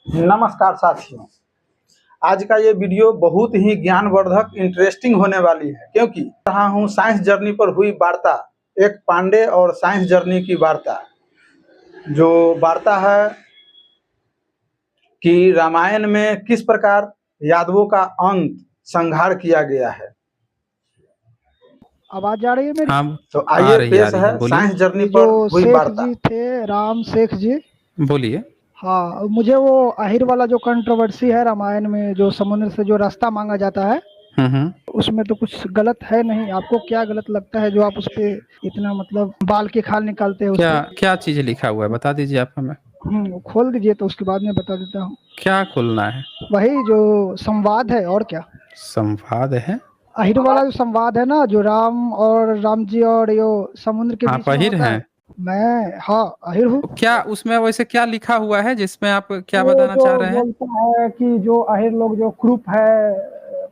नमस्कार साथियों। आज का ये वीडियो बहुत ही ज्ञानवर्धक इंटरेस्टिंग होने वाली है, क्योंकि रहा हूँ साइंस जर्नी पर हुई वार्ता, एक पांडे और साइंस जर्नी की वार्ता। जो वार्ता है कि रामायण में किस प्रकार यादवों का अंत संहार किया गया है। आवाज आ रही है मेरी? हाँ, तो आ आइए रही पेश है, है बोलिए। साइंस जर्नी ये पर जो हुई शेख वार्ता। जी थे, राम शेख जी। बोलिए। हाँ, मुझे वो आहिर वाला जो कंट्रोवर्सी है रामायण में, जो समुद्र से जो रास्ता मांगा जाता है, हम्म। उसमें तो कुछ गलत है नहीं। आपको क्या गलत लगता है जो आप उस पे इतना मतलब बाल की खाल निकालते हैं उस क्या पे? क्या चीज लिखा हुआ है, बता दीजिए आप हमें। खोल दीजिए तो उसके बाद में बता देता हूँ। क्या खोलना है? वही जो संवाद है, और क्या। संवाद है? आहिर वाला जो संवाद है ना, जो राम और राम जी और यो समुद्र के आप बीच में अहिर होता हैं? है। मैं, हाँ, आहिर हूँ। तो क्या उसमें वैसे क्या लिखा हुआ है जिसमें आप क्या वो बताना जो चाह रहे हैं? बोलता है कि जो आहिर लोग जो क्रूप है,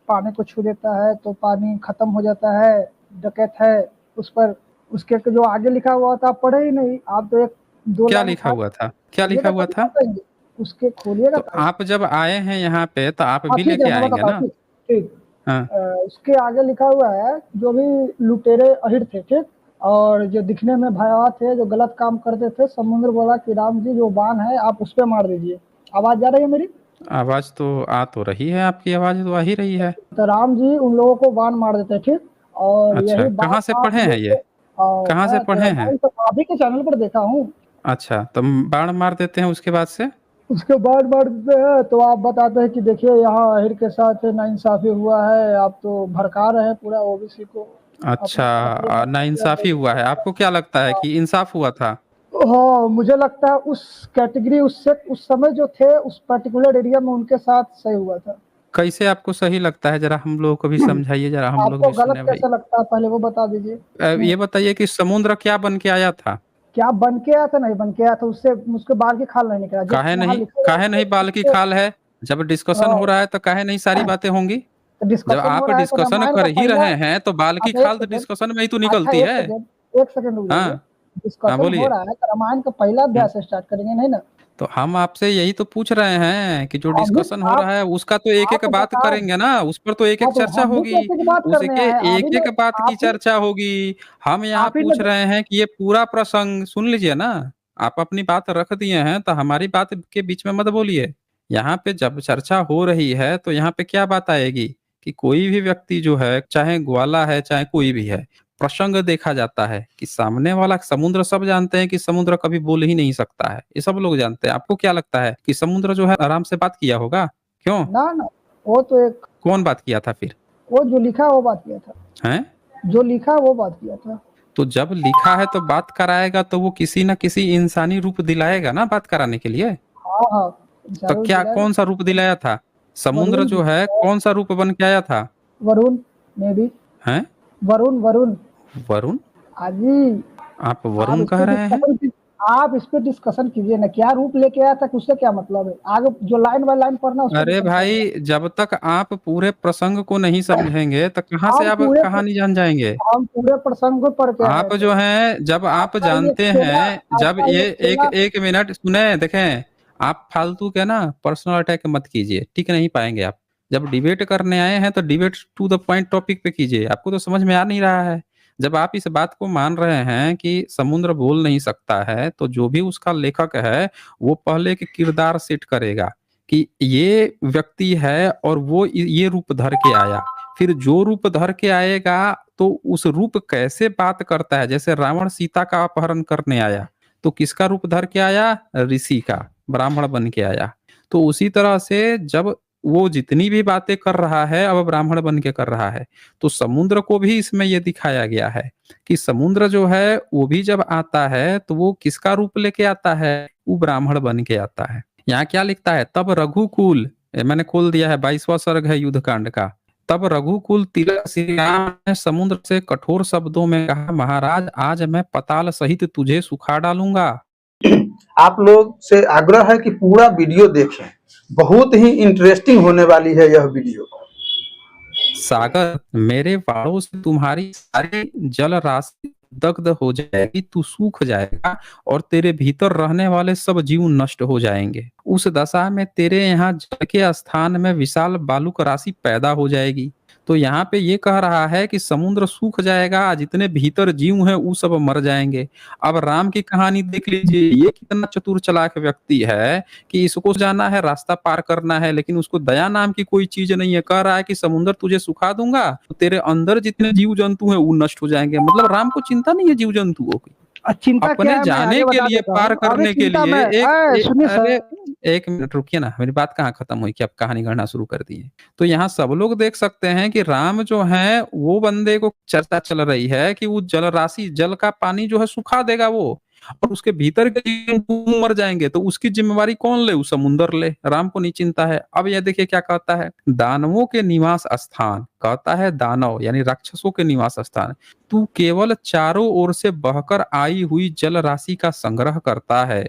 पानी को छू देता है तो पानी खत्म हो जाता है, डकैत है। उस पर उसके जो आगे लिखा हुआ था, आप पढ़े ही नहीं। आप तो एक दो क्या लाइन लिखा उठा हुआ था? क्या लिखा खोलिएगा हुआ तभी था? बताएंगे। उसके खोलिएगा तो तभी। आप जब आए हैं यहाँ पे तो आप हाँ भी ठीक है, लेके मैं आएंगे बताता हूँ। ना? ठीक ठीक। हाँ। उसके आगे लिखा हुआ है, जो भी लुटेरे अहिर थे, ठीक, और जो दिखने में भयावह थे, जो गलत काम करते थे, समुद्र बोला कि राम जी जो बाण है आप उस पर मार दीजिए। आवाज जा रही है मेरी? आवाज तो आ तो रही है, आपकी आवाज तो आ ही रही है। तो राम जी उन लोगों को बाण मार देते हैं, ठीक। और अच्छा, यही कहाँ बात से आप पढ़े हैं ये? लोग, और कहाँ से मैं तो पढ़े हैं? रामायण तो आप ही के चैनल पर देखा हूँ। अच्छा, तो बाण मार देते हैं उसके बाद से? उसके बाद मार देते हैं तो आप बताते हैं कि देखिए यहाँ अहिर के साथ नाइंसाफी हुआ है, आप तो भड़का रहे हैं पूरा ओबीसी को अपने तरफ अच्छा, नाइंसाफी लेना। हुआ है। आपको क्या लगता है कि इंसाफ हुआ था? हाँ, मुझे लगता है उस कैटेगरी, उससे उस समय जो थे उस पर्टिकुलर एरिया में उनके साथ सही हुआ था। कैसे आपको सही लगता है, जरा हम लोगों को भी समझाइए, जरा हम लोग आपको भी गलत सुने भाई। कैसे लगता है पहले वो बता दीजिए। ये बताइए कि समुद्र क्या बन के आया था? क्या बन के आया था? नहीं बन के आया था, उससे उसके बाल की खाल नहीं निकला, जिस वहां लिखेगा काहे उसके नहीं बाल की उसके। खाल है? जब डिस्कशन हो हाँ, रहा है तो काहे नहीं सारी बातें होंगी? तो जब डिस्कशन हो आप रहा है तो डिस्कशन रामायण का कर ही पहला। रहे हैं तो बाल की अब एक खाल तो सेकंड। डिस्कशन में ही तो अच्छा, निकलती एक है। सेकंड, एक सेकंड रुक जाइए। हाँ। हाँ, डिस्कशन हो बोलिए। रहा है तो रामायण का पहला अध्याय हम्म। से स्टार्ट करेंगे, नहीं ना? तो हम आपसे यही तो पूछ रहे हैं कि जो हम भी डिस्कशन हो आप रहा है उसका तो एक एक आप बात बता। करेंगे ना, उस पर तो एक हाँ, एक तो चर्चा हम भी होगी। कैसे की बात करने उसके आए हैं? आप ही एक ने एक बात की आप ही चर्चा होगी। हम यहाँ आप ही ने पूछ रहे हैं कि ये पूरा प्रसंग सुन लीजिए ना। आप अपनी बात रख दिए हैं तो हमारी बात के बीच में मत बोलिए। यहाँ पे जब चर्चा हो रही है तो यहाँ पे क्या बात आएगी कि कोई भी व्यक्ति जो है, चाहे ग्वाला है चाहे कोई भी है, प्रसंग देखा जाता है कि सामने वाला समुद्र, सब जानते हैं कि समुद्र कभी बोल ही नहीं सकता है, ये सब लोग जानते हैं। आपको क्या लगता है कि समुद्र जो है आराम से बात किया होगा? क्यों? ना ना, वो तो एक, कौन बात किया था फिर? वो जो लिखा है वो बात किया था। हैं? जो लिखा है वो बात किया था। तो जब लिखा है तो बात कराएगा तो वो किसी न किसी इंसानी रूप दिलाएगा ना बात कराने के लिए। हाँ हाँ, तो जरूर क्या दिलाएगा। कौन सा रूप दिलाया था? समुद्र वरुण जो है कौन सा रूप बन के आया था? वरुण में भी। हैं? वरुण वरुण। वरुण? अजी, आप आप वरुण इस कह पे रहे हैं? डिस्कशन कीजिए। आप इस पे डिस्कशन कीजिए ना, क्या रूप लेके आया था, उससे क्या मतलब है? आगे जो लाइन बाय लाइन पढ़ना उस पे अरे डिपेंड करेगा। भाई, जब तक आप पूरे प्रसंग को नहीं समझेंगे तो कहाँ से हम आप पूरे कहानी जान जाएंगे? हम पूरे प्रसंग को पढ़ के आए आप थे। जो हैं, जब आप आपका ये जानते खेला हैं, जब आपका ये ये एक खेला एक मिनट सुने देखें। आप फालतू के ना पर्सनल अटैक मत कीजिए, टिक नहीं पाएंगे आप। जब डिबेट करने आए हैं तो debate to the point topic पे कीजिए। आपको तो समझ में आ नहीं रहा है। जब आप इस बात को मान रहे हैं कि समुद्र बोल नहीं सकता है तो जो भी उसका लेखक है वो पहले एक किरदार सेट करेगा कि ये व्यक्ति है और वो ये रूप धर के आया। फिर जो रूप धर के आएगा तो उस रूप कैसे बात करता है। जैसे रावण सीता का अपहरण करने आया तो किसका रूप धर के आया? ऋषि का, ब्राह्मण बन के आया। तो उसी तरह से जब वो जितनी भी बातें कर रहा है अब ब्राह्मण बन के कर रहा है, तो समुद्र को भी इसमें ये दिखाया गया है कि समुद्र जो है वो भी जब आता है तो वो किसका रूप लेके आता है? वो ब्राह्मण बन के आता है। यहाँ क्या लिखता है? तब रघुकुल, मैंने खोल दिया है, 22वां सर्ग है युद्ध कांड का। तब रघुकुल तिलक श्री राम ने समुद्र से कठोर शब्दों में कहा, महाराज आज मैं पताल सहित तुझे सुखा डालूंगा। आप लोग से आग्रह है कि पूरा वीडियो देखें, बहुत ही इंटरेस्टिंग होने वाली है यह वीडियो। सागर, मेरे वाड़ों से तुम्हारी सारी जल राशि दग्ध हो जाएगी, तू सूख जाएगा और तेरे भीतर रहने वाले सब जीव नष्ट हो जाएंगे। उस दशा में तेरे यहाँ जल के स्थान में विशाल बालुक राशि पैदा हो जाएगी। तो यहाँ पे ये कह रहा है कि समुद्र सूख जाएगा, जितने भीतर जीव हैं वो सब मर जाएंगे। अब राम की कहानी देख लीजिए, ये कितना चतुर चालाक व्यक्ति है कि इसको जाना है, रास्ता पार करना है, लेकिन उसको दया नाम की कोई चीज नहीं है। कह रहा है कि समुद्र तुझे सुखा दूंगा तो तेरे अंदर जितने जीव जंतु हैं वो नष्ट हो जाएंगे। मतलब राम को चिंता नहीं है जीव जंतुओं की। चिंता क्या अपने है, मैं जाने आगे के बता लिए, देता पार हूँ। अभी करने के चिंता लिए में सुनिए अरे सर, एक मिनट रुकिए ना, मेरी बात कहाँ खत्म हुई कि अब कहानी गढ़ना शुरू कर दी है। तो यहाँ सब लोग देख सकते हैं कि राम जो है वो बंदे को चर्चा चल रही है कि वो जल राशि, जल का पानी जो है सुखा देगा वो, और उसके भीतर के जीव मर जाएंगे। तो उसकी जिम्मेवारी कौन ले? वो समुंदर ले, राम को नहीं चिंता है। अब यह देखिए क्या कहता है, दानवों के निवास स्थान, कहता है दानव यानी राक्षसों के निवास स्थान, तू केवल चारों ओर से बहकर आई हुई जल राशि का संग्रह करता है।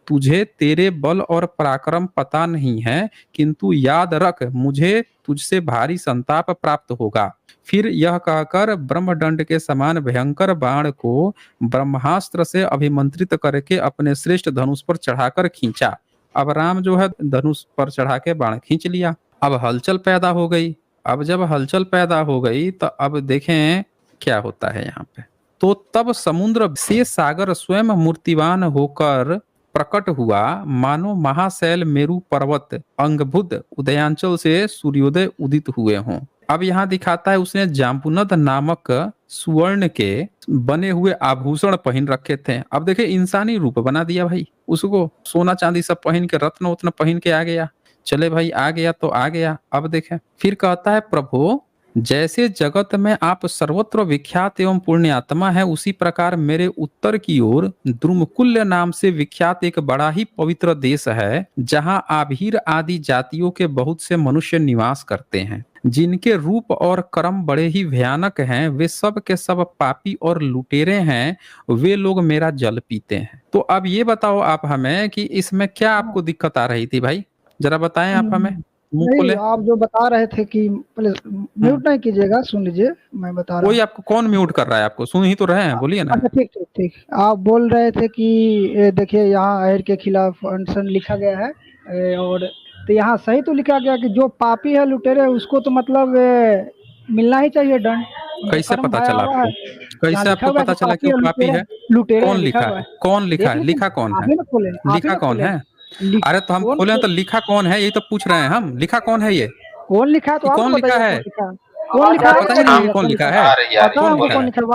तुझे तेरे बल और पराक्रम पता नहीं है, किंतु याद रख मुझे तुझसे भारी संताप प्राप्त होगा। फिर यह कहकर ब्रह्मदंड के समान भयंकर बाण को ब्रह्मास्त्र से अभिमंत्रित करके अपने श्रेष्ठ धनुष पर चढ़ाकर खींचा। अब राम जो है धनुष पर चढ़ा के बाण खींच लिया। अब हलचल पैदा हो गई। अब जब हलचल पैदा हो गई तो अब देखें क्या होता है यहाँ पे। तो तब समुद्र से सागर स्वयं मूर्तिवान होकर प्रकट हुआ, मानो महाशैल मेरु पर्वत अंगभुद उदयांचल से सूर्योदय उदित हुए हों। अब यहाँ दिखाता है उसने जाम्बुनद नामक सुवर्ण के बने हुए आभूषण पहन रखे थे। अब देखे इंसानी रूप बना दिया भाई उसको, सोना चांदी सब पहन के, रत्न उतना पहन के आ गया। चले भाई आ गया तो आ गया। अब देखें फिर कहता है, प्रभु जैसे जगत में आप सर्वत्र विख्यात एवं पुण्यात्मा है, उसी प्रकार मेरे उत्तर की ओर द्रुमकुल्य नाम से विख्यात एक बड़ा ही पवित्र देश है, जहां आभीर आदि जातियों के बहुत से मनुष्य निवास करते हैं, जिनके रूप और कर्म बड़े ही भयानक हैं। वे सब के सब पापी और लुटेरे हैं। वे लोग मेरा जल पीते हैं। तो अब ये बताओ आप हमें कि इसमें क्या आपको दिक्कत आ रही थी भाई, जरा बताएं आप हमें, मुंह नहीं, खोले। आप जो बता रहे थे कि पहले म्यूट नहीं कीजिएगा, सुन लीजिए, मैं बता रहा कोई हूँ। आपको कौन म्यूट कर रहा है? आपको सुन ही तो रहे हैं, बोलिए ना। अच्छा ठीक ठीक ठीक, आप बोल रहे थे कि ये देखिए यहाँ अहिर के खिलाफ अनशन लिखा गया है, और तो यहाँ सही तो लिखा गया कि जो पापी है, लुटेरे, उसको तो मतलब मिलना ही चाहिए दंड। उनका कैसे कर्म पता भया चला हुआ आपको? है। यहाँ कैसे लिखा आपको हुआ है पता कि चला कि वो पापी है? लुटेरे कौन लिखा लिखा हुआ है? है। कौन लिखा देख है? लीजिए, लिखा कौन आप है? ही ना खोले, आप ही लिखा ना कौन खोले। है? अरे तो हम कौन खोले तो लिखा कौन है, यही तो पूछ रहे हैं हम। लिखा कौन है ये? कौन लिखा है तो ये आप कौन ना लिखा बताइए है? कौन लिखा है। कौन लिखा है पता तो ही नहीं बताइए कौन लिखा है? पता है कौन हमको लिखा कौन है? लिखा है,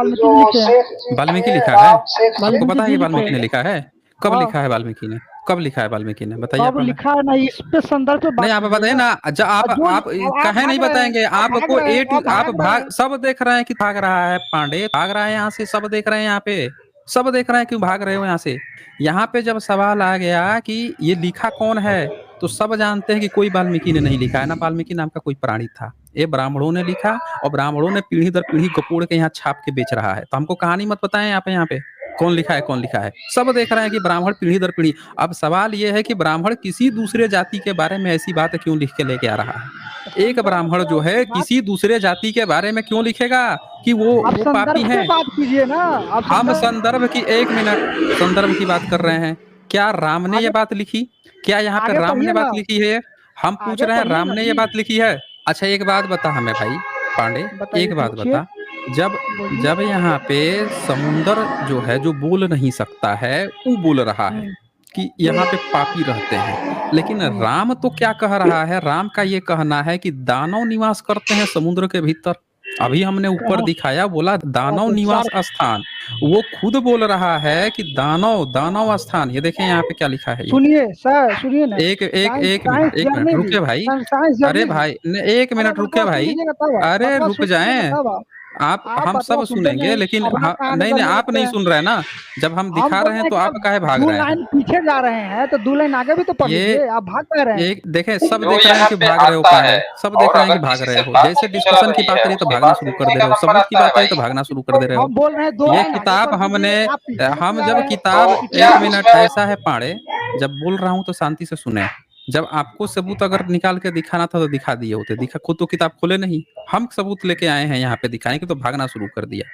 वाल्मीकि जी लिखे हैं। वाल्मीकि लिखा है? आपको वाल्मीकि पता है जी ये लिखे वाल्मीकि ने हैं। लिखा है? कब हाँ, लिखा है वाल्मीकि ने? कब लिखा है वाल्मीकि ने? बताइए कब आप हमें। लिखा है ना, इस पे संदर्भ पे नहीं बात आप बताइए कीजिएगा। ना। जब आप जो आप अब आप कहे नहीं भाग रहे हैं, बताएंगे आप भाग आपको रहे ए हैं, टू, आप आप भाग रहे भाग, हैं। सब देख रहे हैं कि भाग रहा है पांडे, भाग रहा है यहाँ से, सब देख रहे हैं यहाँ पे, सब देख रहे हैं क्यों भाग रहे हो यहाँ से। यहाँ पे जब सवाल आ गया कि ये लिखा कौन है, तो सब जानते हैं कि कोई वाल्मीकि ने नहीं लिखा है ना, वाल्मीकि नाम का कोई प्राणी था, ये ब्राह्मणों ने लिखा, और ब्राह्मणों ने पीढ़ी दर पीढ़ी गपोड़ के यहाँ छाप के बेच रहा है। तो हमको कहानी मत बताएं यहाँ पे कौन लिखा है, कौन लिखा है। सब देख रहे हैं कि ब्राह्मण पीढ़ी दर पीढ़ी। अब सवाल ये है कि ब्राह्मण किसी दूसरे जाति के बारे में ऐसी बात क्यों लिख के लेके आ रहा है? एक ब्राह्मण जो है किसी दूसरे जाति के बारे में क्यों लिखेगा कि आप वो पापी संदर्भ पे हैं? बात कीजिए ना, आप हम संदर्भ की, एक मिनट, संदर्भ की बात कर रहे हैं। क्या राम ने ये आगे बात लिखी? क्या यहाँ पे आगे राम पढ़िए ने ना, बात लिखी है? हम पूछ आगे रहे हैं पढ़िए राम ना ने ये जी। बात लिखी है? अच्छा एक बात बता हमें भाई पांडे, बताइए, एक बात पूछिए, बता। जब बोलिए। जब यहाँ पे समुंदर जो है, जो बोल नहीं सकता है, वो बोल रहा है कि यहाँ पे पापी रहते हैं, लेकिन राम तो क्या कह रहा है? राम का ये कहना है कि दानव निवास करते हैं समुद्र के भीतर। अभी हमने ऊपर कहाँ? दिखाया, बोला दानव तो निवास स्थान, वो खुद बोल रहा है कि दानव दानव स्थान। ये देखें यहाँ पे क्या लिखा है, ये सुनिए सर, सुनिए ना, एक एक साइंस एक साइंस मिनट, एक मिनट जर्नी जी, रुके भाई। साइंस अरे जर्नी जी। भाई एक अरे मिनट रुके बतवा सुन भाई। लीजिएगा तब अरे बतवा रुक सुन लीजिएगा जाएं तब आप, आप हम बतवा सब सुनते सुनेंगे, नहीं, लेकिन अपना कहानी नहीं नहीं, बढ़ने आप लगते नहीं हैं। सुन रहे ना। जब हम हम दिखा बोल रहे रहे हैं हैं तो कि आप आप काहे भाग 2 रहे हैं? लाइन पीछे जा रहे हैं, तो 2 लाइन आगे भी तो पढ़ ये लीजिए, आप भाग कह रहे हैं। एक देखें, सब जो देख रहे हैं यहाँ कि पे भाग रहे हो आता पांडे, है सब देख और रहे हैं कि अगर भाग किसी रहे से हो। बात जैसे नहीं चल डिस्कशन की रही बात है, करिए तो उसके भागना बाद शुरू कर सिलसिले दे रहे का हो, नंबर सबूत की आता है बात आई तो भाई। भागना शुरू कर दे रहे हो। हम बोल रहे हैं 2 ये लाइन आगे किताब पढ़ हमने, लीजिए, आप पीछे हम जा जब रहे हैं, किताब, तो पीछे क्या एक जा रहे हैं। मिनट, उसमें ऐसा है पांडे, जब बोल रहा हूं तो शांति से सुने। जब आपको सबूत अगर निकाल के दिखाना था तो दिखा दिए होते, दिखा खुद तो किताब खोले नहीं, हम सबूत लेके आए हैं यहाँ पे दिखाने के, तो भागना शुरू कर दिया।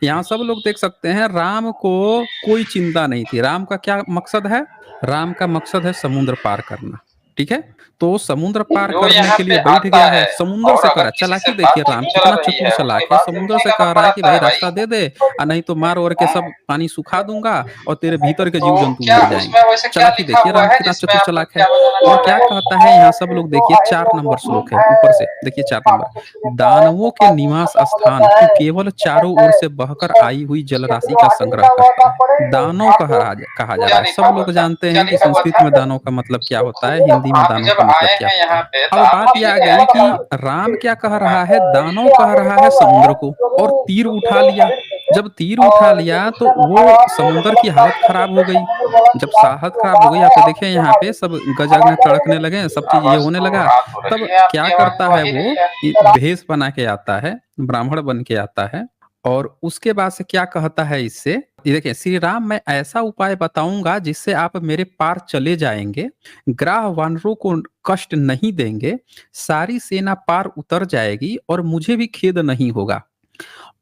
यहाँ सब लोग देख सकते हैं राम को कोई चिंता नहीं थी। राम का क्या मकसद है? राम का मकसद है समुद्र पार करना, ठीक है? तो समुद्र पार जो करने यहाँ के पे लिए बैठ आता गया है है, समुद्र और से अगर करा किसी से चालाकी। बात देखिए राम नहीं चल कितना रही चतुर है, चालाक उनकी है, बात समुद्र सुनने से का कह मन रहा है कि बनाता भाई है भाई। रास्ता दे दे, नहीं तो मार और के सब पानी सुखा दूंगा और तेरे भीतर के जीव तो जंतु क्या मर जाएंगे। उसमें वैसे क्या चालाकी लिखा देखिए हुआ राम है कितना जिसमें चतुर आप चालाक है। क्या बताना और चाह क्या रहे कहता है यहाँ सब लोग, देखिए 4 नंबर श्लोक है ऊपर से, देखिए 4 नंबर, दानवों के निवास स्थान तू केवल चारों ओर से बहकर आई हुई जलराशि का संग्रह करता है। दानव कहा जा क्या रहा है। लिखा सब हुआ लोग था, जानते क्या हैं कि लिखा हुआ संस्कृत था? में दानव का मतलब क्या होता है, हिंदी में आप दानव जब का मतलब आए क्या हैं होता है। यहाँ पे तो अब बात आपको यह आ ये गई कि ध्यान राम क्या कह रहा है, दानव कह रहा है समुद्र को, और तीर उठा लिया। जब तीर उठा लिया तो वो समुद्र की हालत खराब हो गई। जब हालत खराब हो गई, आप देखिए यहाँ पे सब गजगने तड़कने लगे, सब चीज ये बस होने तो लगा। बात हो रही तब है, क्या आपकी आवाज करता तो आ है ही वो, रही है। भेष बना के आता है, ब्राह्मण बन के आता है, और उसके बाद से क्या कहता है इससे, ये देखिए, श्री राम मैं ऐसा उपाय बताऊंगा जिससे आप मेरे पार चले जाएंगे, ग्राह वानरों को कष्ट नहीं देंगे, सारी सेना पार उतर जाएगी और मुझे भी खेद नहीं होगा।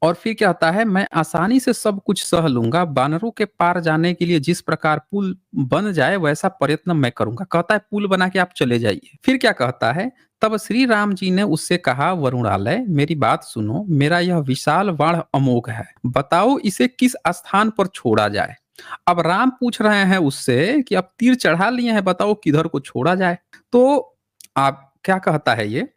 और फिर क्या होता है, मैं आसानी से सब कुछ सह लूंगा, बानरों के पार जाने के लिए जिस प्रकार पुल बन जाए वैसा प्रयत्न मैं करूंगा। कहता है पुल बना के आप चले जाइए। फिर क्या कहता है, तब श्री राम जी ने उससे कहा, वरुणालय मेरी बात सुनो, मेरा यह विशाल बाण अमोघ है, बताओ इसे किस स्थान पर छोड़ा जाए। अब राम पूछ रहे हैं उससे कि अब तीर चढ़ा लिए हैं, बताओ किधर को छोड़ा जाए। तो आप क्या कहता है ये,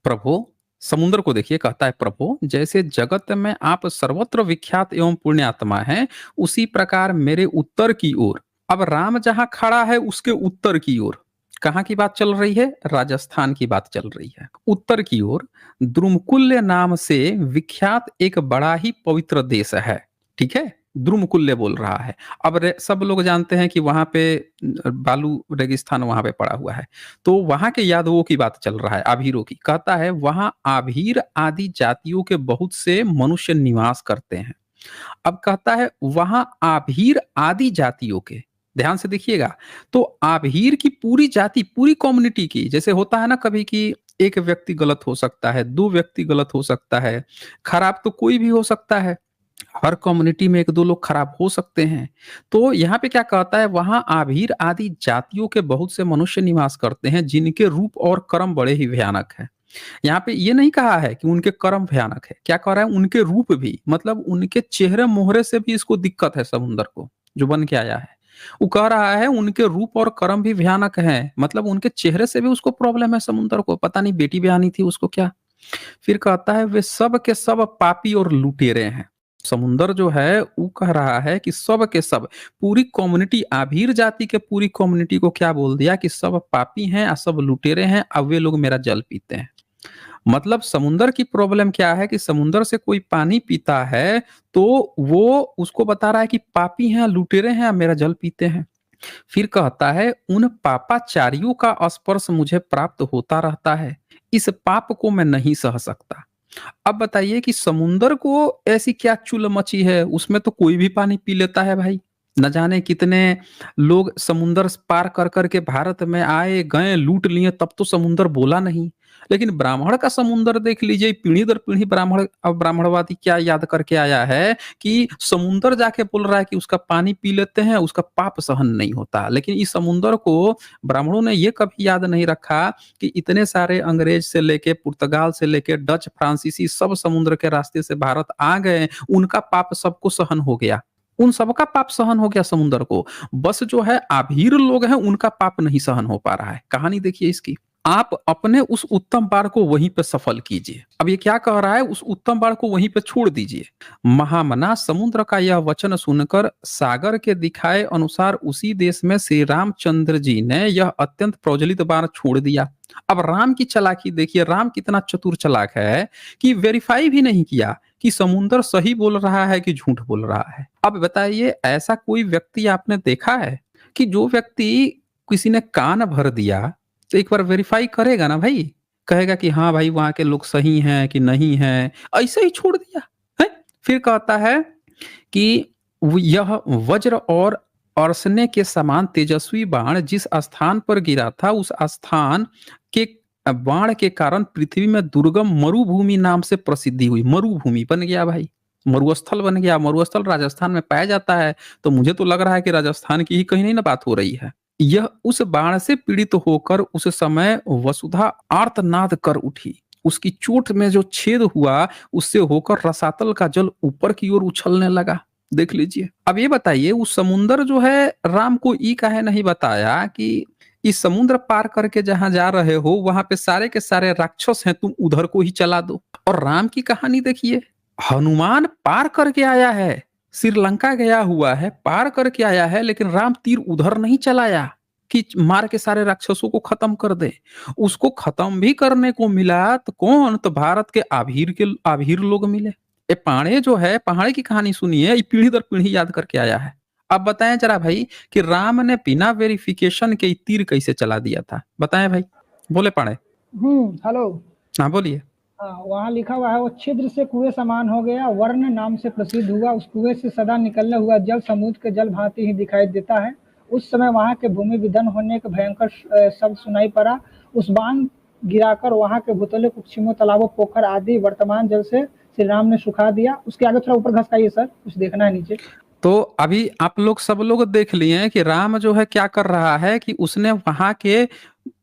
प्रभु समुद्र को देखिए, कहता है प्रभु जैसे जगत में आप सर्वत्र विख्यात एवं पुण्यात्मा हैं, उसी प्रकार मेरे उत्तर की ओर, अब राम जहां खड़ा है उसके उत्तर की ओर, कहाँ की बात चल रही है, राजस्थान की बात चल रही है। उत्तर की ओर द्रुमकुल्य नाम से विख्यात एक बड़ा ही पवित्र देश है, ठीक है, द्रुमकुल्य बोल रहा है। अब सब लोग जानते हैं कि वहां पे बालू रेगिस्तान वहां पे पड़ा हुआ है, तो वहां के यादवों की बात चल रहा है, आभीरों की। कहता है वहां आभीर आदि जातियों के बहुत से मनुष्य निवास करते हैं। अब कहता है वहां आभीर आदि जातियों के, ध्यान से देखिएगा, तो आभीर की पूरी जाति, पूरी कम्युनिटी की, जैसे होता है ना कभी कि एक व्यक्ति गलत हो सकता है, 2 व्यक्ति गलत हो सकता है, खराब तो कोई भी हो सकता है, हर कम्युनिटी में 1-2 लोग खराब हो सकते हैं। तो यहाँ पे क्या कहता है, वहां आभीर आदि जातियों के बहुत से मनुष्य निवास करते हैं, जिनके रूप और कर्म बड़े ही भयानक है। यहाँ पे ये नहीं कहा है कि उनके कर्म भयानक है, क्या कह रहा है, उनके रूप भी, मतलब उनके चेहरे मोहरे से भी इसको दिक्कत है समुद्र को, जो बन के आया है। वो कह रहा है उनके रूप और कर्म भी भयानक है, मतलब उनके चेहरे से भी उसको प्रॉब्लम है समुद्र को, पता नहीं बेटी बयानी थी उसको क्या। फिर कहता है वे सब के सब पापी और लुटेरे हैं। समुंदर जो है वो कह रहा है कि सब के सब, पूरी कम्युनिटी, आभीर जाति के पूरी कम्युनिटी को क्या बोल दिया कि सब पापी हैं और सब लुटेरे हैं, अब वे लोग मेरा जल पीते हैं। मतलब समुंदर की प्रॉब्लम क्या है कि समुंदर से कोई पानी पीता है तो वो उसको बता रहा है कि पापी हैं, लुटेरे हैं, मेरा जल पीते हैं। फिर कहता है उन पापाचारियों का स्पर्श मुझे प्राप्त होता रहता है, इस पाप को मैं नहीं सह सकता। अब बताइए कि समुंदर को ऐसी क्या चुल मची है, उसमें तो कोई भी पानी पी लेता है भाई। न जाने कितने लोग समुंदर पार कर करके भारत में आए गए, लूट लिए, तब तो समुंदर बोला नहीं। लेकिन ब्राह्मण का समुंदर देख लीजिए, पीढ़ी दर पीढ़ी ब्राह्मण, अब ब्राह्मणवादी क्या याद करके आया है कि समुंदर जाके बोल रहा है कि उसका पानी पी लेते हैं, उसका पाप सहन नहीं होता। लेकिन इस समुंदर को ब्राह्मणों ने ये कभी याद नहीं रखा कि इतने सारे अंग्रेज से लेके, पुर्तगाल से लेके, डच, फ्रांसीसी सब समुद्र के रास्ते से भारत आ गए, उनका पाप सबको सहन हो गया, उन सबका पाप सहन हो गया समुद्र को। बस जो है आभीर लोग हैं, उनका पाप नहीं सहन हो पा रहा है। कहानी देखिए इसकी, आप अपने उस उत्तम बाण को वहीं पे सफल कीजिए। अब ये क्या कह रहा है, उस उत्तम बाण को वहीं पे छोड़ दीजिए। महामना समुद्र का यह वचन सुनकर सागर के दिखाए अनुसार उसी देश में श्री रामचंद्र जी ने यह अत्यंत प्रज्वलित बाण छोड़ दिया। अब राम की चालाकी देखिए, राम कितना चतुर चालाक है कि वेरीफाई भी नहीं किया कि समुंदर सही बोल रहा है कि झूठ बोल रहा है। अब बताइए ऐसा कोई व्यक्ति आपने देखा है कि जो व्यक्ति किसी ने कान भर दिया तो एक बार वेरीफाई करेगा ना भाई, कहेगा कि हाँ भाई वहां के लोग सही हैं कि नहीं हैं, ऐसे ही छोड़ दिया है। फिर कहता है कि यह वज्र और अरसने के समान तेजस्वी बाण जिस स्थान पर गिरा था, उस स्थान के बाण के कारण पृथ्वी में दुर्गम मरुभूमि नाम से प्रसिद्धि हुई। मरुभूमि बन गया भाई, मरुस्थल बन गया। मरुस्थल राजस्थान में पाया जाता है, तो मुझे तो लग रहा है कि राजस्थान की ही कहीं नहीं ना बात हो रही है। यह उस बाण से पीड़ित होकर उस समय वसुधा आर्तनाद कर उठी। उसकी चोट में जो छेद हुआ, उससे होकर रसातल का जल ऊपर की ओर उछलने लगा। देख लीजिए। अब ये बताइए, उस समुंदर जो है, राम को ई काहे नहीं बताया कि इस समुद्र पार करके जहां जा रहे हो, वहां पे सारे के सारे राक्षस हैं, तुम उधर को ही चला दो। और राम की कहानी देखिए, हनुमान पार करके आया है, श्रीलंका गया हुआ है, पार करके आया है, लेकिन राम तीर उधर नहीं चलाया कि मार के सारे राक्षसों को खत्म कर दे। उसको खत्म भी करने को मिला तो कौन? तो भारत के आभीर लोग मिले। ये पाणे जो है, पहाड़े की कहानी सुनिए, ये पीढ़ी दर पीढ़ी याद करके आया है। अब बताएं जरा भाई कि राम ने बिना वेरिफिकेशन के तीर कैसे चला दिया था? बताएं भाई, बोले पाणे। हेलो। हाँ बोलिए। हाँ, वहाँ लिखा हुआ है, वो छिद्र से कुएं समान हो गया, वर्ण नाम से प्रसिद्ध हुआ, उस कुएं से सदा निकलने हुआ जल समुद्र के जल भांति ही दिखाई देता है। उस समय वहाँ के भूमि विदन होने का भयंकर शब्द सुनाई पड़ा। उस बांध गिराकर वहाँ के भूतले कुक्षिमों, तालाबों, पोखर आदि वर्तमान जल से श्री राम ने सुखा दिया। उसके आगे थोड़ा ऊपर घसकाइए सर, कुछ देखना है नीचे। तो अभी आप लोग सब लोग देख लिए कि राम जो है क्या कर रहा है कि उसने वहां के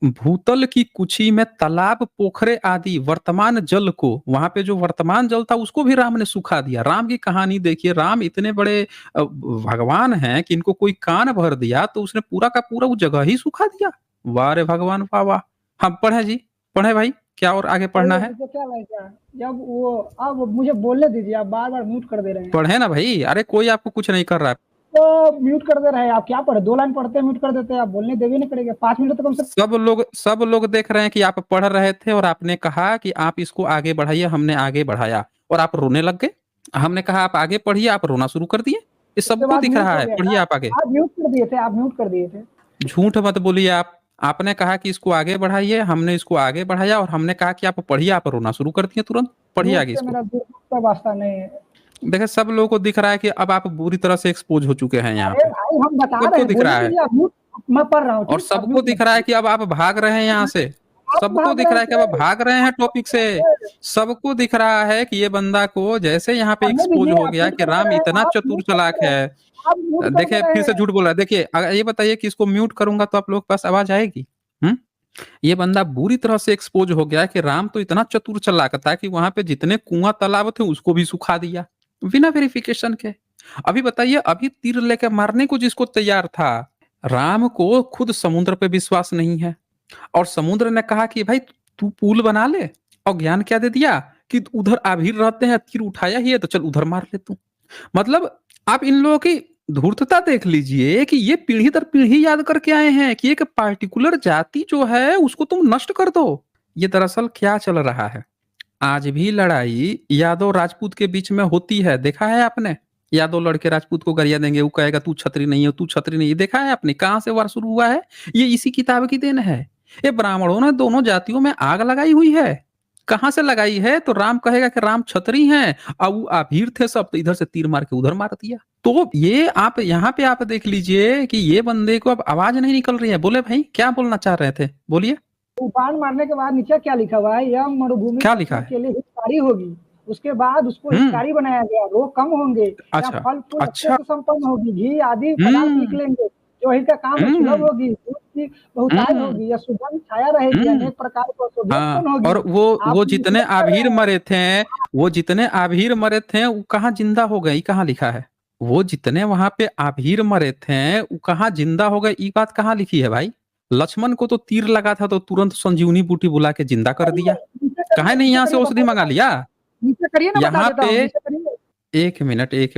भूतल की कुची में तालाब, पोखरे आदि वर्तमान जल को, वहां पे जो वर्तमान जल था उसको भी राम ने सुखा दिया। राम की कहानी देखिए, राम इतने बड़े भगवान हैं कि इनको कोई कान भर दिया तो उसने पूरा का पूरा वो जगह ही सुखा दिया। वाह रे भगवान, वाह वाह। हम पढ़े जी, पढ़े भाई, क्या और आगे पढ़ना है? क्या लगता है जब वो, अब मुझे बोलने दीजिए, आप बार बार म्यूट कर दे रहे हैं। पढ़े ना भाई, अरे कोई आपको कुछ नहीं कर रहा है। तो म्यूट कर दे रहे हैं आप, क्या पढ़े? 2 लाइन पढ़ते हैं म्यूट कर देते हैं, आप बोलने देवे नहीं करेंगे। 5 मिनट तो कम से सब लोग देख रहे हैं कि आप पढ़ रहे थे और आपने कहा कि आप इसको आगे बढ़ाइए, हमने आगे बढ़ाया और आप रोने लग गए। हमने कहा आप आगे पढ़िए, आप रोना शुरू कर दिए। ये सबको दिख रहा है, पढ़िए आप आगे। आप म्यूट कर दिए थे, आप म्यूट कर दिए थे। झूठ मत बोलिए आप। आपने कहा कि इसको आगे बढ़ाइए, हमने इसको आगे बढ़ाया और हमने कहा कि आप पढ़िए, आप रोना शुरू कर दिए तुरंत। पढ़िए आगे इसको। मेरा दूसरा वास्ता नहीं है। देखिए, सब लोगों को दिख रहा है कि अब आप बुरी तरह से एक्सपोज हो चुके हैं यहाँ पे। भाई हम बता रहे सबको हैं, दिख रहा है मैं पढ़ रहा हूँ और सबको दिख रहा है कि अब आप भाग रहे हैं यहाँ से। सबको दिख रहा है कि अब भाग रहे हैं टॉपिक से। सबको दिख रहा है कि ये बंदा को जैसे यहाँ पे एक्सपोज हो गया कि राम इतना चतुर चालाक है। देखिए, फिर से झूठ बोल रहा है। देखिए, अगर ये बताइए कि इसको म्यूट करूंगा तो आप लोग के पास आवाज आएगी? ये बंदा बुरी तरह से एक्सपोज हो गया कि राम तो इतना चतुर चालाक था कि वहां पे जितने कुआं तालाब थे उसको भी सुखा दिया बिना वेरिफिकेशन के। अभी बताइए, अभी तीर लेकर मारने को जिसको तैयार था, राम को खुद समुद्र पे विश्वास नहीं है और समुद्र ने कहा कि भाई तू पुल बना ले, और ज्ञान क्या दे दिया कि उधर आभीर रहते हैं, तीर उठाया ही है तो चल उधर मार ले तू। मतलब आप इन लोगों की धूर्तता देख लीजिए कि ये पीढ़ी दर पीढ़ी याद करके आए हैं कि एक पार्टिकुलर जाति जो है उसको तुम नष्ट कर दो। ये दरअसल क्या चल रहा है, आज भी लड़ाई यादव राजपूत के बीच में होती है, देखा है आपने? यादव लड़के राजपूत को गरिया देंगे, वो कहेगा तू छतरी नहीं है, तू छतरी नहीं है। देखा है आपने कहां से वार शुरू हुआ है? ये इसी किताब की देन है। ये ब्राह्मणों ने दोनों जातियों में आग लगाई हुई है। कहां से लगाई है? तो राम कहेगा कि राम छतरी हैं और वो आभीर थे सब, तो इधर से तीर मार के उधर मार दिया। तो ये आप यहाँ पे आप देख लीजिए कि ये बंदे को अब आवाज नहीं निकल रही है। बोले भाई, क्या बोलना चाह रहे थे, बोलिए। तूफान मारने के बाद नीचे क्या लिखा हुआ है? यह मरुभूमि क्या लिखा है? के लिए हितकारी होगी। उसके बाद उसको हितकारी बनाया गया, रोग कम होंगे, अच्छा, फल फूल अच्छा। अच्छे से संपन्न होगी, घी आदि पदार्थ निकलेंगे, जो ही का काम सुलभ होगी, दूध की बहुतायत होगी, या सुगंध छाया रहेगी, अनेक प्रकार की औषधियां उत्पन्न होगी। और वो जितने आभीर मरे थे, वो जितने आभीर मरे थे वो कहाँ जिंदा हो गए? कहाँ लिखा है? वो जितने वहां पे आभीर मरे थे वो कहाँ जिंदा हो गए? ये बात कहाँ लिखी है भाई? लक्ष्मण को तो तीर लगा था तो तुरंत संजीवनी बूटी बुला के जिंदा कर दिया। कहे नहीं यहाँ से औषधि मंगा लिया? यहाँ पे एक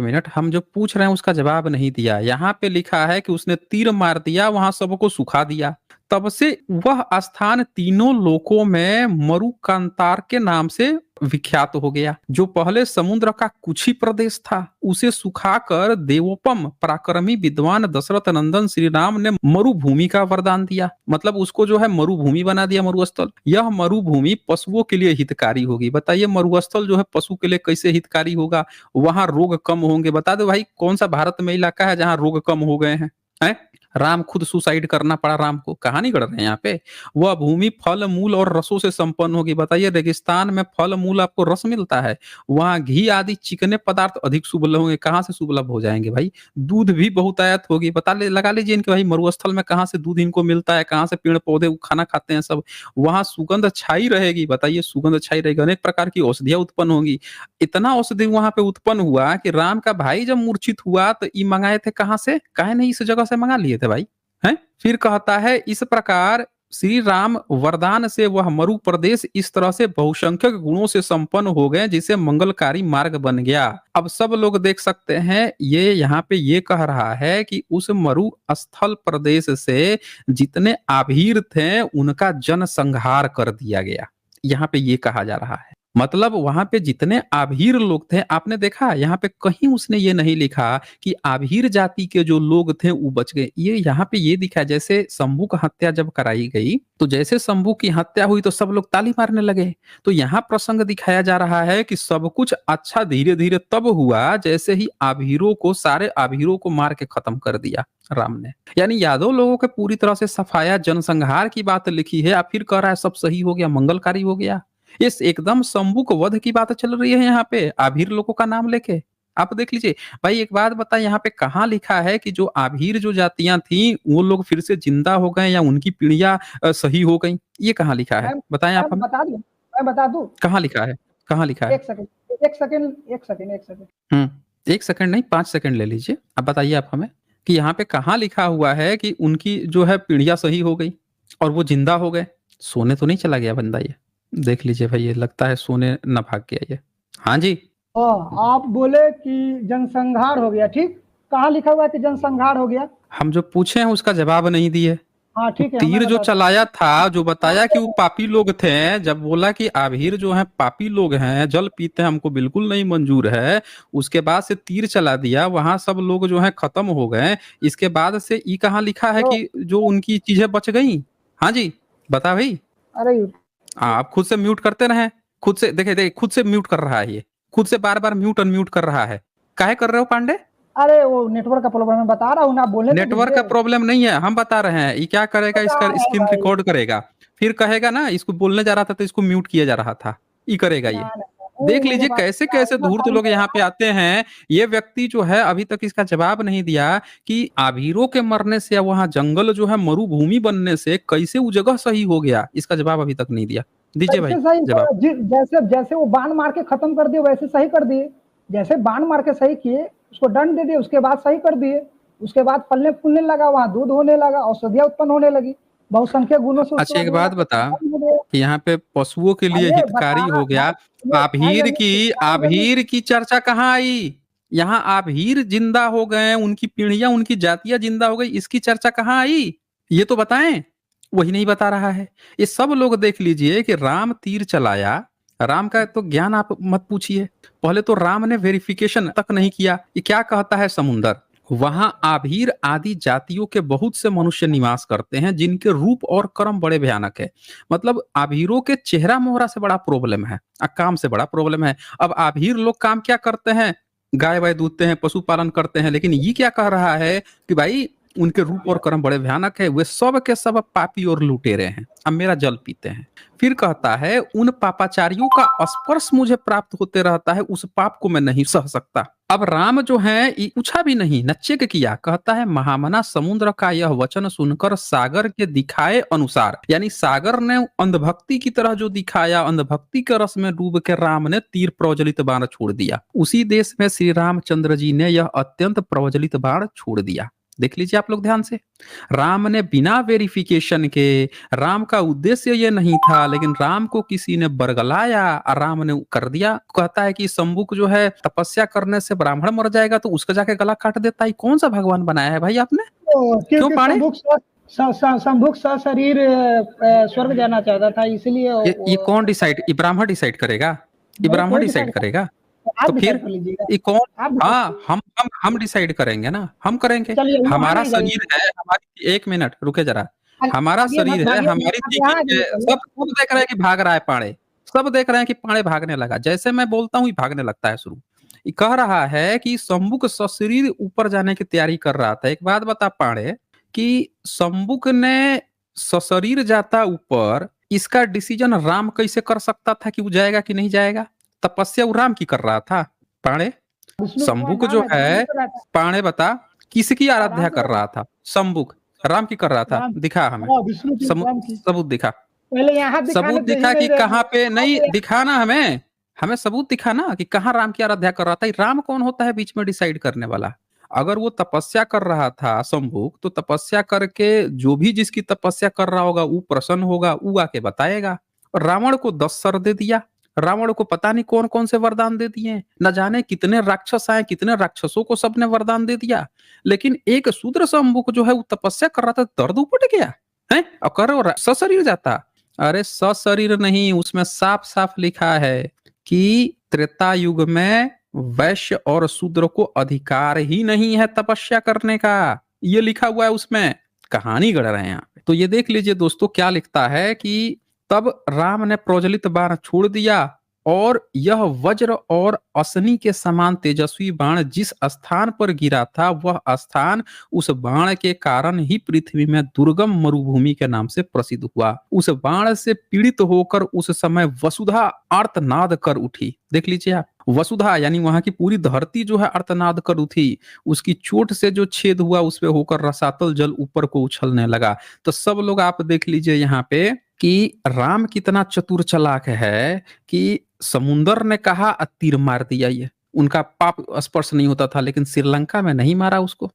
मिनट, हम जो पूछ रहे हैं उसका जवाब नहीं दिया। यहाँ पे लिखा है कि उसने तीर मार दिया, वहां सबको सुखा दिया। तब से वह स्थान तीनों लोकों में मरुकांतार के नाम से विख्यात हो गया। जो पहले समुद्र का कुछ ही प्रदेश था उसे सुखाकर देवोपम पराक्रमी विद्वान दशरथ नंदन श्री राम ने मरुभूमि का वरदान दिया। मतलब उसको जो है मरुभूमि बना दिया, मरुस्थल। यह मरुभूमि पशुओं के लिए हितकारी होगी। बताइए, मरुस्थल जो है पशु के लिए कैसे हितकारी होगा? वहां रोग कम होंगे। बता दो भाई, कौन सा भारत में इलाका है जहां रोग कम हो गए हैं? हैं? राम खुद सुसाइड करना पड़ा राम को, कहानी गढ़ रहे हैं यहाँ पे। वह भूमि फल मूल और रसों से संपन्न होगी। बताइए, रेगिस्तान में फल मूल आपको रस मिलता है, वहां घी आदि चिकने पदार्थ अधिक सुलभ होंगे। कहाँ से सुलभ हो जाएंगे भाई? दूध भी बहुतायत होगी। लगा लीजिए इनके भाई मरुस्थल में कहाँ से दूध इनको मिलता है, कहाँ से पेड़ पौधे खाना खाते हैं सब। वहां सुगंध छाई रहेगी। बताइए, सुगंध छाई रहेगी, अनेक प्रकार की औषधियां उत्पन्न होंगी। इतना औषधि वहां पे उत्पन्न हुआ कि राम का भाई जब मूर्छित हुआ तो ये मंगाए थे कहां से? काहे नहीं इस जगह से मंगा लिए थे भाई? हैं? फिर कहता है, इस प्रकार श्री राम वरदान से वह मरु प्रदेश इस तरह से बहुसंख्यक गुणों से संपन्न हो गए जिसे मंगलकारी मार्ग बन गया। अब सब लोग देख सकते हैं, ये यहाँ पे ये कह रहा है कि उस मरु स्थल प्रदेश से जितने आभीर थे उनका जनसंहार कर दिया गया। यहाँ पे ये कहा जा रहा है, मतलब वहां पे जितने आभीर लोग थे, आपने देखा यहाँ पे कहीं उसने ये नहीं लिखा कि आभीर जाति के जो लोग थे वो बच गए। ये यहाँ पे ये दिखा, जैसे शंभू का हत्या जब कराई गई तो जैसे शंभू की हत्या हुई तो सब लोग ताली मारने लगे। तो यहाँ प्रसंग दिखाया जा रहा है कि सब कुछ अच्छा धीरे धीरे तब हुआ जैसे ही आभीरों को, सारे आभीरों को मार के खत्म कर दिया राम ने। यानी यादव लोगों के पूरी तरह से सफाया, जनसंहार की बात लिखी है। आप फिर कह रहा है सब सही हो गया, मंगलकारी हो गया। इस एकदम शंभुक वध की बात चल रही है यहाँ पे, आभीर लोगों का नाम लेके। आप देख लीजिए भाई, एक बात बता, यहाँ पे कहाँ लिखा है कि जो आभीर जो जातियां थी वो लोग फिर से जिंदा हो गए या उनकी पीढ़ियां सही हो गई? ये कहाँ लिखा है, बताएं आप हमें। मैं बता दूं, कहाँ लिखा है, कहाँ लिखा है? एक सेकंड। एक सेकंड नहीं, 5 सेकंड ले लीजिए। अब बताइए आप हमें कि यहाँ पे कहाँ लिखा हुआ है कि उनकी जो है पीढ़ियां सही हो गई और वो जिंदा हो गए। सोने तो नहीं चला गया बंदा? ये देख लीजिए भाई, ये लगता है सोने न भाग गया ये। हाँ जी, आप बोले कि जनसंहार हो गया, ठीक। कहाँ लिखा हुआ है कि जनसंहार हो गया? हम जो पूछे हैं उसका जवाब नहीं दिए। हाँ ठीक है, तीर जो चलाया था, जो बताया कि वो पापी लोग थे, जब बोला कि आभीर जो है पापी लोग हैं, जल पीते हैं, हमको बिल्कुल नहीं मंजूर है, उसके बाद से तीर चला दिया, वहां सब लोग जो है खत्म हो गए। इसके बाद से ये कहाँ लिखा है कि जो उनकी चीजें बच गई? हाँ जी, बता भाई। अरे आप खुद से म्यूट करते रहे, खुद से देखे खुद से म्यूट कर रहा है, ये खुद से बार बार म्यूट अनम्यूट कर रहा है। काहे कर रहे हो पांडे? अरे वो नेटवर्क का प्रॉब्लम है, बता रहा हूँ ना, बोलने तो नेटवर्क का प्रॉब्लम नहीं है, हम बता रहे हैं। ये क्या करेगा, इसका स्क्रीन रिकॉर्ड करेगा, फिर कहेगा ना इसको बोलने जा रहा था तो इसको म्यूट किया जा रहा था, ये करेगा ये। देख लीजिए कैसे कैसे धूर्त लोग यहाँ पे आते हैं। ये व्यक्ति जो है अभी तक इसका जवाब नहीं दिया कि आभीरों के मरने से या वहां जंगल जो है मरुभूमि बनने से कैसे वो जगह सही हो गया, इसका जवाब अभी तक नहीं दिया। दीजिए भाई जवाब। जैसे जैसे वो बाण मार के खत्म कर दिए वैसे सही कर दिए। जैसे बाण मार के सही किए, उसको दंड दे दिए, उसके बाद सही कर दिए। उसके बाद फलने फूलने लगा, वहां दूध होने लगा, औषधियां उत्पन्न होने लगी बहुसंख्यक गुणों से। अच्छा एक बात बता कि यहाँ पे पशुओं के लिए हितकारी हो गया, आभीर की चर्चा कहाँ आई? यहाँ आभीर जिंदा हो गए, उनकी पीढ़ियां, उनकी जातियां जिंदा हो गई, इसकी चर्चा कहाँ आई? ये तो बताएं। वही नहीं बता रहा है। ये सब लोग देख लीजिए कि राम तीर चलाया, राम का तो ज्ञान आप मत पूछिए। पहले तो राम ने वेरिफिकेशन तक नहीं किया। ये क्या कहता है समुंदर, वहां आभीर आदि जातियों के बहुत से मनुष्य निवास करते हैं जिनके रूप और कर्म बड़े भयानक है। मतलब आभीरों के चेहरा मोहरा से बड़ा प्रॉब्लम है, काम से बड़ा प्रॉब्लम है। अब आभीर लोग काम क्या करते हैं? गाय वाय दूधते हैं, पशुपालन करते हैं। लेकिन ये क्या कह रहा है कि भाई उनके रूप और कर्म बड़े भयानक है, वे सब के सब पापी और लुटेरे हैं, अब मेरा जल पीते हैं। फिर कहता है उन पापाचारियों का स्पर्श मुझे प्राप्त होते रहता है, उस पाप को मैं नहीं सह सकता। अब राम जो है पूछा भी नहीं, न चेक किया। कहता है महामना समुद्र का यह वचन सुनकर सागर के दिखाए अनुसार, यानी सागर ने अंधभक्ति की तरह जो दिखाया, अंधभक्ति के रस में डूब के राम ने तीर प्रज्वलित बाण छोड़ दिया। उसी देश में श्री रामचंद्र जी ने यह अत्यंत प्रज्वलित बाण छोड़ दिया। देख लीजिए आप लोग ध्यान से, राम ने बिना वेरिफिकेशन के, राम का उद्देश्य ये नहीं था, लेकिन राम को किसी ने बरगलाया और राम ने कर दिया। कहता है कि शंभुक जो है तपस्या करने से ब्राह्मण मर जाएगा तो उसका जाके गला काट देता है। कौन सा भगवान बनाया है भाई आपने? क्यों पाड़े? शंभुक सशरीर स्वर्ग जाना चाहता था, इसलिए ये कौन डिसाइड? ये ब्राह्मण डिसाइड करेगा? ये ब्राह्मण डिसाइड करेगा? तो फिर ये कौन? हाँ हम डिसाइड करेंगे ना, हम करेंगे। हमारा शरीर है, हमारी, एक मिनट रुके जरा, हमारा शरीर है, हमारी सब देख रहे हैं कि भाग रहा है पाड़े, सब देख रहे हैं कि पाड़े भागने लगा। जैसे मैं बोलता हूँ भागने लगता है शुरू। कह रहा है कि शंभुक सशरीर ऊपर जाने की तैयारी कर रहा था। एक बात बता पाड़े कि शंभुक ने सशरीर जाता ऊपर, इसका डिसीजन राम कैसे कर सकता था कि वो जाएगा कि नहीं जाएगा? तपस्या वो राम की कर रहा था पाड़े। विष्णु भगवान शंभुक राम जो है, तो है, राम कर रहा था। पाड़े बता किसकी हाँ, आराध्या राम कर कर रहा रहा था? शंभुक राम की कर रहा था, था? राम। दिखा हमें हाँ, विष्णु की, राम की। सबूत दिखा। पहले यहाँ दिखाने सबूत दे ही दिखा नहीं कि रहे कहाँ थे, पे, वहाँ नहीं पे। दिखाना हमें, हमें सबूत दिखाना कि कहाँ राम की आराध्या कर रहा था। राम कौन होता है बीच में डिसाइड करने वाला? अगर वो तपस्या कर रहा था शंभुक, तो तपस्या करके जो भी जिसकी तपस्या कर रहा होगा वो प्रसन्न होगा, वो आके बताएगा। और रावण को 10 सर दे दिया। रावण को पता नहीं कौन कौन से वरदान दे दिए, न जाने कितने राक्षस आए, कितने राक्षसों को सबने वरदान दे दिया। लेकिन एक शूद्र शंभुक जो है वो तपस्या कर रहा था, दर्द उपट गया है और करो सशरीर जाता। अरे सशरीर नहीं, उसमें साफ साफ लिखा है कि त्रेता युग में वैश्य और शूद्र को अधिकार ही नहीं है तपस्या करने का। ये लिखा हुआ है उसमें, कहानी गढ़ रहे हैं यहाँ पे। तो ये देख लीजिए दोस्तों क्या लिखता है कि तब राम ने प्रज्वलित बाण छोड़ दिया और यह वज्र और असनी के समान तेजस्वी बाण जिस स्थान पर गिरा था, वह स्थान उस बाण के कारण ही पृथ्वी में दुर्गम मरुभूमि के नाम से प्रसिद्ध हुआ। उस बाण से पीड़ित होकर उस समय वसुधा आर्तनाद कर उठी। देख लीजिए आप, वसुधा यानी वहां की पूरी धरती जो है आर्तनाद कर उठी। उसकी चोट से जो छेद हुआ उस पे होकर रसातल जल ऊपर को उछलने लगा। तो सब लोग आप देख लीजिए यहाँ पे कि राम कितना चतुर चालाक है कि समुंदर ने कहा तीर मार दिया। ये उनका पाप स्पर्श नहीं होता था, लेकिन श्रीलंका में नहीं मारा उसको।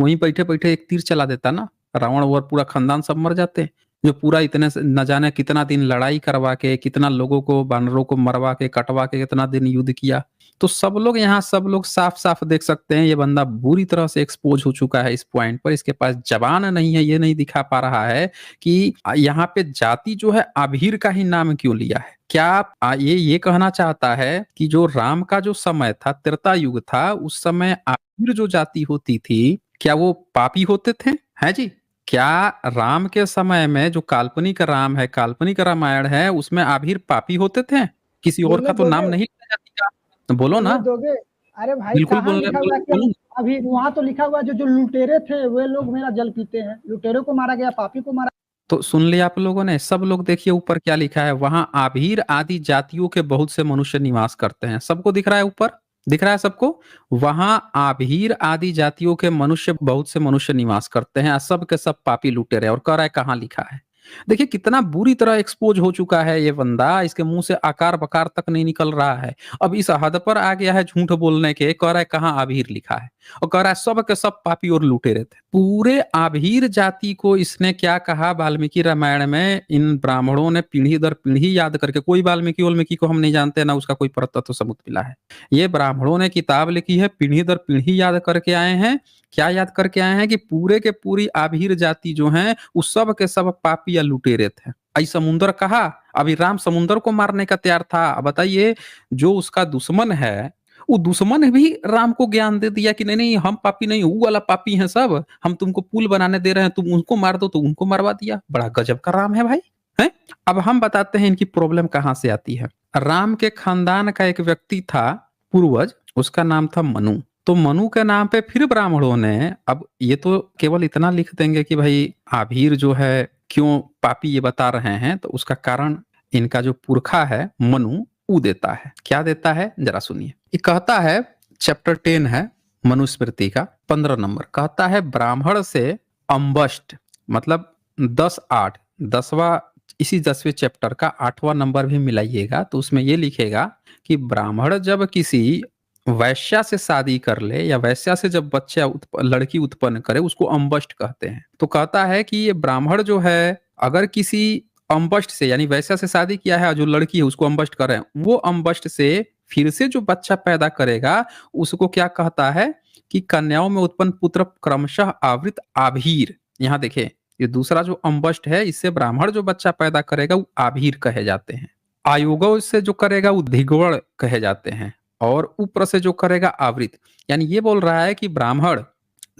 वहीं बैठे बैठे एक तीर चला देता ना, रावण और पूरा खानदान सब मर जाते। जो पूरा इतने न जाने कितना दिन लड़ाई करवा के, कितना लोगों को, बानरों को मरवा के, कटवा के कितना दिन युद्ध किया। तो सब लोग यहाँ, सब लोग साफ साफ देख सकते हैं ये बंदा बुरी तरह से एक्सपोज हो चुका है इस पॉइंट पर। इसके पास जबान नहीं है, ये नहीं दिखा पा रहा है कि यहाँ पे जाति जो है आभीर का ही नाम क्यों लिया है। क्या आप ये कहना चाहता है कि जो राम का जो समय था, त्रेता युग था, उस समय आभीर जो जाति होती थी, क्या वो पापी होते थे? है जी? क्या राम के समय में जो काल्पनिक राम है, काल्पनिक रामायण है, उसमें आभीर पापी होते थे? किसी और बोलने का तो नाम दोगे? नहीं लिया जाती का। बोलो ना, बोलने दोगे? अरे भाई, बिल्कुल कहाँ लिखा हुआ है कि बोलूं। अभी वहां तो लिखा हुआ है जो लुटेरे थे वे लोग मेरा जल पीते हैं। लुटेरों को मारा गया, पापी को मारा। तो सुन लिया आप लोगों ने? सब लोग देखिए ऊपर क्या लिखा है, वहां आभीर आदि जातियों के बहुत से मनुष्य निवास करते हैं। सबको दिख रहा है ऊपर, दिख रहा है सबको? वहां आभीर आदि जातियों के मनुष्य, बहुत से मनुष्य निवास करते हैं, सब के सब पापी लुटेरे। और कह रहा है कहाँ लिखा है। देखिए कितना बुरी तरह एक्सपोज हो चुका है ये बंदा, इसके मुंह से आकार बकार तक नहीं निकल रहा है। अब इस हद पर आ गया है झूठ बोलने के, कह रहा है कहाँ आभीर लिखा है, और कह रहा है सब के सब पापी और लुटेरे थे। पूरे आभीर जाति को इसने क्या कहा वाल्मीकि रामायण में, इन ब्राह्मणों ने पीढ़ी दर पीढ़ी याद करके, कोई वाल्मीकि को हम नहीं जानते, ना उसका कोई प्रतत्व सबूत मिला है। ये ब्राह्मणों ने किताब लिखी है, पीढ़ी दर पीढ़ी याद करके आए हैं। क्या याद करके आए हैं कि पूरे के पूरी आभीर जाति जो है उस सब के सब पापी या लुटेरे थे। आई समुंदर कहा, अभी राम समुंदर को मारने का तैयार था। बताइए, जो उसका दुश्मन है, वो दुश्मन भी राम को ज्ञान दे दिया कि नहीं नहीं हम पापी नहीं, वो वाला पापी हैं सब, हम तुमको पुल बनाने दे रहे हैं, तुम उनको मार दो, तो उनको मरवा दिया। बड़ा गजब का राम है भाई, है? अब हम बताते हैं इनकी प्रॉब्लम कहां से आती है। राम के खानदान का एक व्यक्ति था पूर्वज, उसका नाम था मनु। तो मनु के नाम पे फिर ब्राह्मणों ने, अब ये तो केवल इतना लिख देंगे कि भाई आभीर जो है क्यों पापी ये बता रहे हैं, तो उसका कारण इनका जो पुरखा है मनु, वो देता है। क्या देता है जरा सुनिए। ये कहता है, चैप्टर 10 है मनुस्मृति का 15 नंबर, कहता है ब्राह्मण से अम्बष्ट, मतलब 10-8, 10वां, इसी 10वें चैप्टर का 8वां नंबर भी मिलाइएगा तो उसमें ये लिखेगा कि ब्राह्मण जब किसी वैश्या से शादी कर ले या वैश्या से जब बच्चा लड़की उत्पन्न करे, उसको अम्बष्ट कहते हैं। तो कहता है कि ये ब्राह्मण जो है अगर किसी अम्बष्ट से, यानी वैश्या से शादी किया है, जो लड़की है उसको अम्बष्ट कर रहे हैं, वो अम्बष्ट से फिर से जो बच्चा पैदा करेगा उसको क्या कहता है कि कन्याओं में उत्पन्न पुत्र क्रमशः आवृत आभीर। यहाँ देखिए, ये दूसरा जो अम्बष्ट है, इससे ब्राह्मण जो बच्चा पैदा करेगा वो आभीर कहे जाते हैं। आयोगों से जो करेगा वो धिगवण कहे जाते हैं, और ऊपर से जो करेगा आवृत। यानी ये बोल रहा है कि ब्राह्मण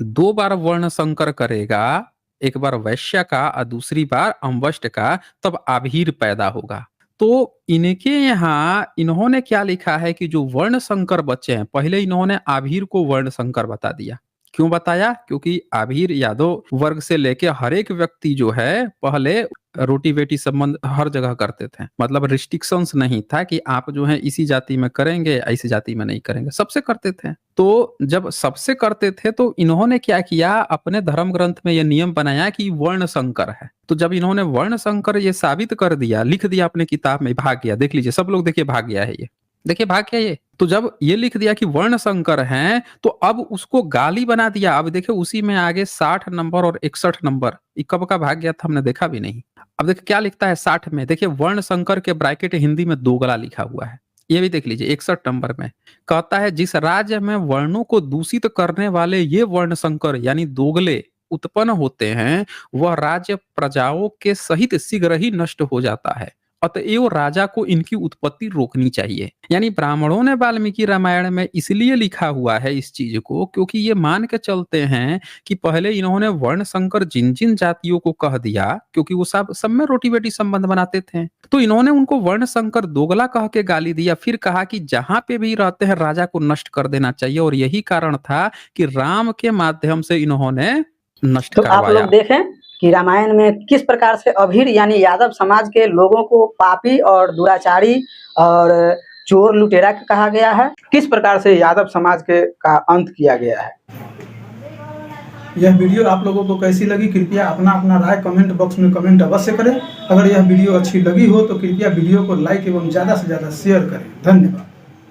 2 बार वर्ण संकर करेगा, एक बार वैश्य का और दूसरी बार अम्बष्ट का, तब आभीर पैदा होगा। तो इनके यहाँ इन्होंने क्या लिखा है कि जो वर्ण संकर बच्चे हैं, पहले इन्होंने आभीर को वर्ण संकर बता दिया। क्यों बताया? क्योंकि आभीर यादव वर्ग से लेके हर एक व्यक्ति जो है पहले रोटी बेटी संबंध हर जगह करते थे, मतलब रिस्ट्रिक्शंस नहीं था कि आप जो है इसी जाति में करेंगे, ऐसी जाति में नहीं करेंगे, सबसे करते थे। तो जब सबसे करते थे तो इन्होंने क्या किया, अपने धर्म ग्रंथ में यह नियम बनाया कि वर्ण संकर है। तो जब इन्होंने वर्ण संकर ये साबित कर दिया, लिख दिया अपने किताब में, भाग गया, देख लीजिए सब लोग, देखिए भाग गया है ये, देखिए भाग गया ये। तो जब ये लिख दिया कि वर्ण संकर हैं, तो अब उसको गाली बना दिया। अब देखिए उसी में आगे 60 नंबर और 61 नंबर, ये कब का भाग गया था हमने देखा भी नहीं। अब देखिए क्या लिखता है 60 में, देखिए वर्ण संकर के ब्रैकेट हिंदी में दोगला लिखा हुआ है, ये भी देख लीजिए 61 नंबर में कहता है, जिस राज्य में वर्णों को दूषित करने वाले ये वर्ण संकर यानी दोगले उत्पन्न होते हैं, वह राज्य प्रजाओं के सहित शीघ्र ही नष्ट हो जाता है। अतएव राजा को इनकी उत्पत्ति रोकनी चाहिए। यानी ब्राह्मणों ने वाल्मीकि रामायण में इसलिए लिखा हुआ है इस चीज को, क्योंकि ये मान के चलते हैं कि पहले इन्होंने वर्ण संकर जिन जिन जातियों को कह दिया, क्योंकि वो सब में रोटी बेटी संबंध बनाते थे, तो इन्होंने उनको वर्ण संकर दोगला कह के गाली दिया। फिर कहा कि जहां पे भी रहते हैं राजा को नष्ट कर देना चाहिए, और यही कारण था कि राम के माध्यम से इन्होंने नष्ट तो आप करवाया। लोग देखें कि रामायण में किस प्रकार से अभीर यानी यादव समाज के लोगों को पापी और दुराचारी और चोर लुटेरा कहा गया है। किस प्रकार से यादव समाज के का अंत किया गया है। यह वीडियो आप लोगों को कैसी लगी, कृपया अपना अपना राय कमेंट बॉक्स में कमेंट अवश्य करें। अगर यह वीडियो अच्छी लगी हो तो कृपया वीडियो को लाइक एवं ज़्यादा से ज़्यादा शेयर करें। धन्यवाद।